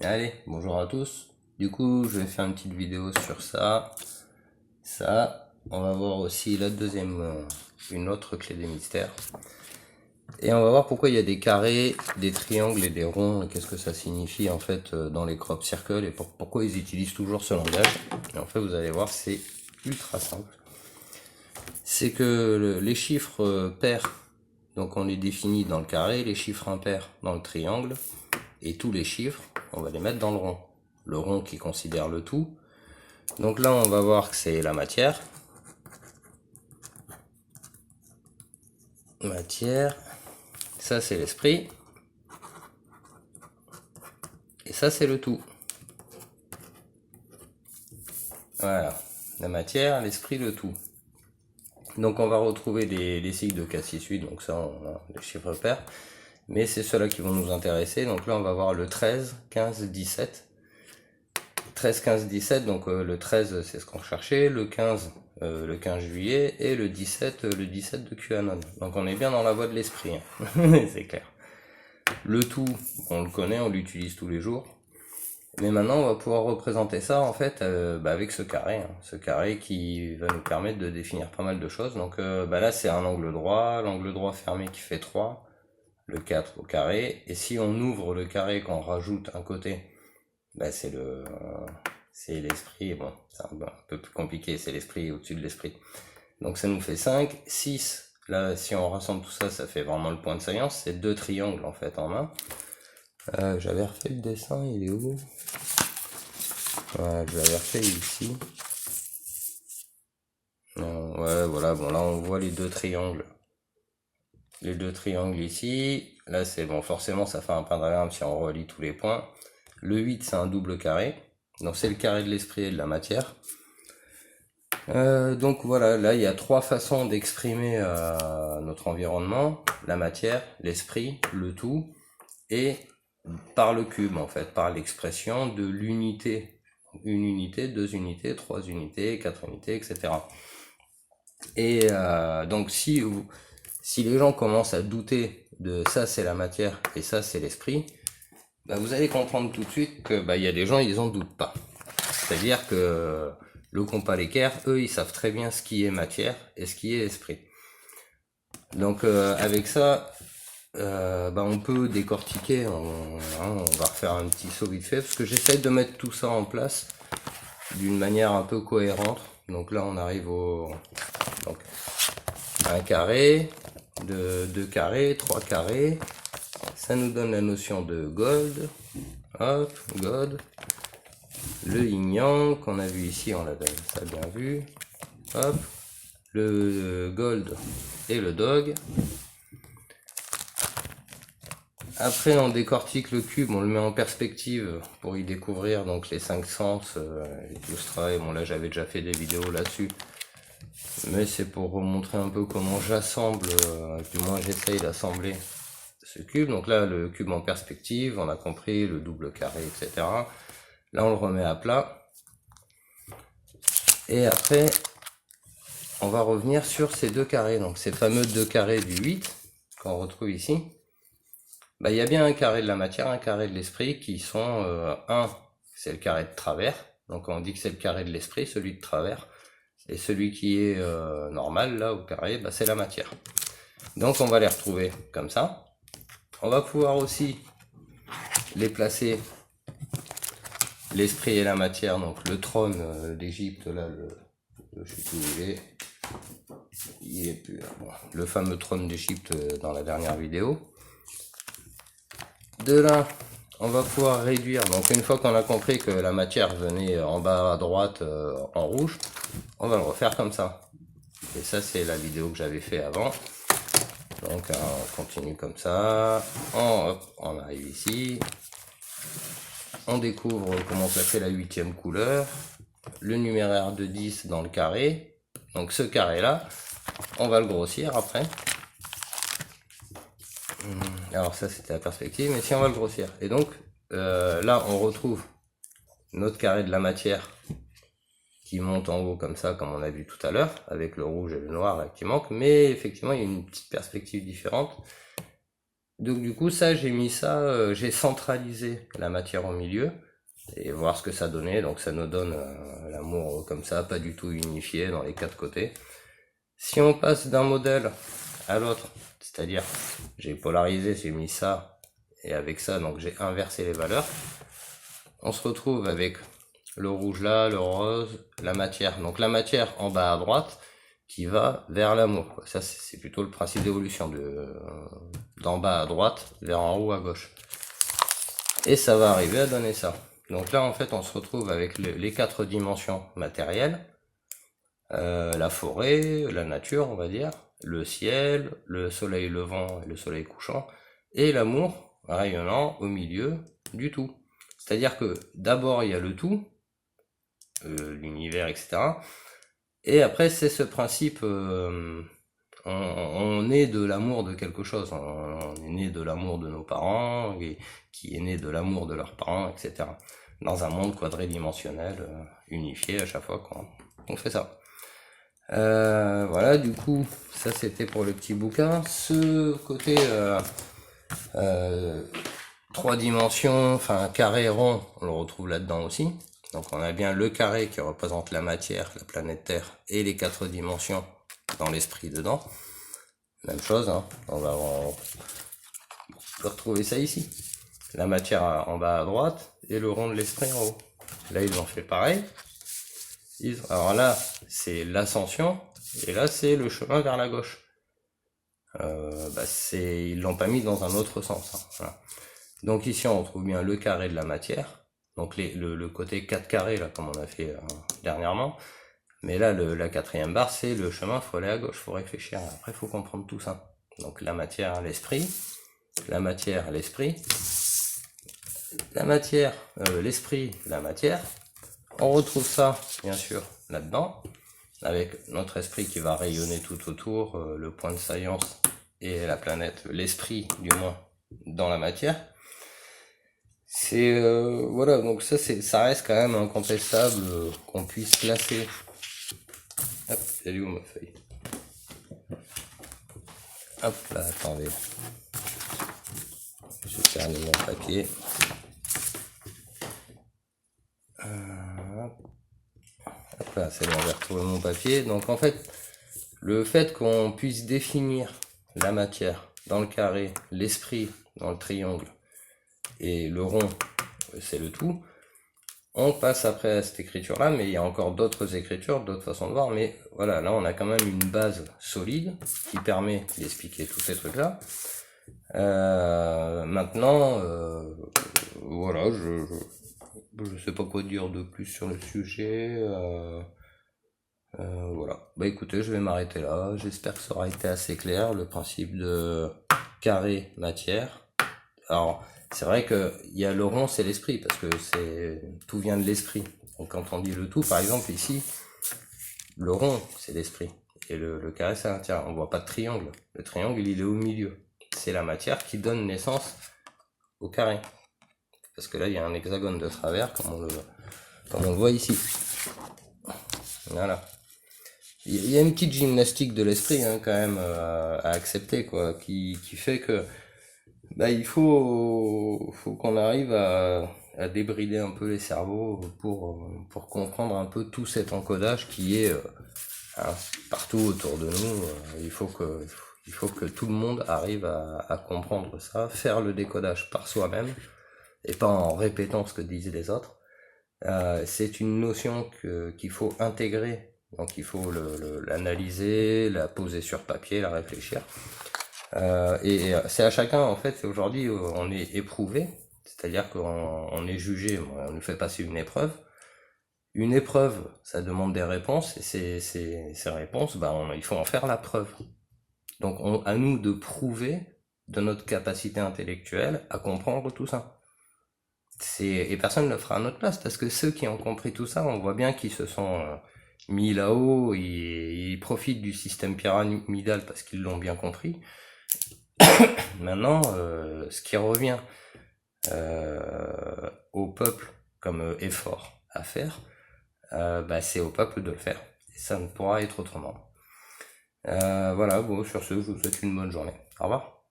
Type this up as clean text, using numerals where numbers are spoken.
Allez, bonjour à tous. Du coup, je vais faire une petite vidéo sur ça. On va voir aussi la deuxième, une autre clé des mystères. Et on va voir pourquoi il y a des carrés, des triangles et des ronds, et qu'est-ce que ça signifie en fait dans les crop circles et pourquoi ils utilisent toujours ce langage. Et en fait, vous allez voir, c'est ultra simple. C'est que les chiffres pairs, donc on les définit dans le carré, les chiffres impairs dans le triangle, et tous les chiffres, on va les mettre dans le rond. Le rond qui considère le tout. Donc là, on va voir que c'est la matière. Matière. Ça, c'est l'esprit. Et ça, c'est le tout. Voilà. La matière, l'esprit, le tout. Donc on va retrouver les cycles de 4, 6, 8. Donc ça, on a les chiffres pairs. Mais c'est ceux-là qui vont nous intéresser. Donc là, on va voir le 13, 15, 17. 13, 15, 17, donc le 13 c'est ce qu'on cherchait, le 15 juillet, et le 17 de QAnon. Donc on est bien dans la voie de l'esprit, hein. C'est clair. Le tout, on le connaît, on l'utilise tous les jours. Mais maintenant on va pouvoir représenter ça en fait avec ce carré, hein. Ce carré qui va nous permettre de définir pas mal de choses. Donc là c'est un angle droit fermé qui fait 3, le 4 au carré, et si on ouvre le carré, qu'on rajoute un côté, c'est l'esprit, bon, c'est un peu plus compliqué, c'est l'esprit au-dessus de l'esprit. Donc ça nous fait 5, 6, là si on rassemble tout ça, ça fait vraiment le point de science, c'est deux triangles en fait en main. J'avais refait le dessin, il est où? Ouais, je l'avais refait ici. Ouais, voilà, bon là on voit les deux triangles. Les deux triangles ici, là c'est bon, forcément ça fait un pentagramme si on relie tous les points. Le 8 c'est un double carré, donc c'est le carré de l'esprit et de la matière. Donc voilà, là il y a trois façons d'exprimer notre environnement, la matière, l'esprit, le tout, et par le cube en fait, par l'expression de l'unité. Une unité, deux unités, trois unités, quatre unités, etc. Et donc si les gens commencent à douter de ça c'est la matière et ça c'est l'esprit, vous allez comprendre tout de suite que il y a des gens ils en doutent pas. C'est-à-dire que le compas l'équerre, eux ils savent très bien ce qui est matière et ce qui est esprit. Donc avec ça, on peut décortiquer, on va refaire un petit saut vite fait, parce que j'essaie de mettre tout ça en place d'une manière un peu cohérente. Donc là on arrive au un carré, deux carrés, trois carrés, ça nous donne la notion de gold, hop, God, le yin-yang qu'on a vu ici, on l'a ça bien vu, hop, le gold et le dog. Après on décortique le cube, on le met en perspective pour y découvrir donc les 5 sens et tout ce travail. Bon là j'avais déjà fait des vidéos là-dessus, mais c'est pour vous montrer un peu comment j'assemble, du moins j'essaye d'assembler ce cube. Donc là le cube en perspective, on a compris, le double carré, etc. Là on le remet à plat. Et après on va revenir sur ces deux carrés, donc ces fameux deux carrés du 8 qu'on retrouve ici. Il y a bien un carré de la matière, un carré de l'esprit qui sont, un c'est le carré de travers, donc on dit que c'est le carré de l'esprit, celui de travers, et celui qui est normal là au carré, c'est la matière. Donc on va les retrouver comme ça. On va pouvoir aussi les placer, l'esprit et la matière, donc le trône d'Égypte, là, je sais plus où il est plus là. Bon, le fameux trône d'Égypte dans la dernière vidéo. De là, on va pouvoir réduire, donc une fois qu'on a compris que la matière venait en bas à droite en rouge, on va le refaire comme ça. Et ça c'est la vidéo que j'avais fait avant. Donc on continue comme ça, on arrive ici, on découvre comment ça fait la 8e couleur, le numéraire de 10 dans le carré, donc ce carré là, on va le grossir après. Alors ça c'était la perspective, mais si on va le grossir, et donc là on retrouve notre carré de la matière qui monte en haut comme ça, comme on a vu tout à l'heure, avec le rouge et le noir là, qui manque, mais effectivement il y a une petite perspective différente. Donc du coup ça j'ai mis ça, j'ai centralisé la matière au milieu et voir ce que ça donnait. Donc ça nous donne l'amour comme ça, pas du tout unifié dans les quatre côtés. Si on passe d'un modèle à l'autre, c'est-à-dire j'ai polarisé, j'ai mis ça et avec ça, donc j'ai inversé les valeurs, on se retrouve avec le rouge là, le rose, la matière. Donc la matière en bas à droite qui va vers l'amour. Ça c'est plutôt le principe d'évolution d'en bas à droite vers en haut à gauche. Et ça va arriver à donner ça. Donc là en fait on se retrouve avec les quatre dimensions matérielles, la forêt, la nature on va dire, le ciel, le soleil levant et le soleil couchant, et l'amour rayonnant au milieu du tout. C'est-à-dire que d'abord il y a le tout, l'univers, etc. Et après c'est ce principe, on est de l'amour de quelque chose, on est né de l'amour de nos parents, et qui est né de l'amour de leurs parents, etc. Dans un monde quadridimensionnel, unifié à chaque fois qu'on fait ça. Voilà, du coup, ça c'était pour le petit bouquin. Ce côté 3 dimensions, enfin carré rond, on le retrouve là-dedans aussi. Donc on a bien le carré qui représente la matière, la planète Terre, et les 4 dimensions dans l'esprit dedans. Même chose, hein. On peut retrouver ça ici. La matière en bas à droite et le rond de l'esprit en haut. Là ils ont fait pareil. Alors là c'est l'ascension et là c'est le chemin vers la gauche. Ils l'ont pas mis dans un autre sens, hein. Voilà. Donc ici on retrouve bien le carré de la matière, donc le côté 4 carrés là comme on a fait dernièrement, mais là la quatrième barre c'est le chemin, faut aller à gauche, faut réfléchir, après faut comprendre tout ça. Donc la matière, l'esprit, la matière, l'esprit, la matière, l'esprit, la matière. On retrouve ça bien sûr là-dedans, avec notre esprit qui va rayonner tout autour, le point de saillance et la planète, l'esprit du moins, dans la matière. C'est voilà, donc ça reste quand même incontestable qu'on puisse classer. Hop, elle est où ma feuille? Hop là, attendez. Je vais terminer mon papier. Hop là, c'est bon, j'ai retrouvé mon papier. Donc en fait, le fait qu'on puisse définir la matière dans le carré, l'esprit dans le triangle et le rond, c'est le tout. On passe après à cette écriture là, mais il y a encore d'autres écritures, d'autres façons de voir, mais voilà, là on a quand même une base solide qui permet d'expliquer tous ces trucs là. Maintenant, voilà, je sais pas quoi dire de plus sur le sujet. Voilà, bah écoutez, je vais m'arrêter là. J'espère que ça aura été assez clair, le principe de carré matière. Alors c'est vrai que il y a le rond, c'est l'esprit, parce que tout vient de l'esprit. Donc quand on dit le tout, par exemple ici, le rond c'est l'esprit et le carré c'est l'intérieur. On voit pas de triangle. Le triangle il est au milieu. C'est la matière qui donne naissance au carré. Parce que là il y a un hexagone de travers comme on le voit ici. Voilà. Il y a une petite gymnastique de l'esprit hein, quand même à accepter quoi, qui fait que il faut qu'on arrive à débrider un peu les cerveaux pour comprendre un peu tout cet encodage qui est hein, partout autour de nous. Il faut que tout le monde arrive à comprendre ça, faire le décodage par soi-même et pas en répétant ce que disent les autres. C'est une notion qu'il faut intégrer, donc il faut l'analyser, la poser sur papier, la réfléchir. Et c'est à chacun en fait. Aujourd'hui on est éprouvé, c'est-à-dire qu'on est jugé, on nous fait passer une épreuve. Une épreuve, ça demande des réponses, et ces réponses, il faut en faire la preuve. Donc à nous de prouver de notre capacité intellectuelle à comprendre tout ça. Et personne ne le fera à notre place, parce que ceux qui ont compris tout ça, on voit bien qu'ils se sont mis là-haut, ils profitent du système pyramidal parce qu'ils l'ont bien compris. Maintenant, ce qui revient au peuple comme effort à faire, c'est au peuple de le faire. Et ça ne pourra être autrement. Voilà, bon, sur ce, je vous souhaite une bonne journée. Au revoir.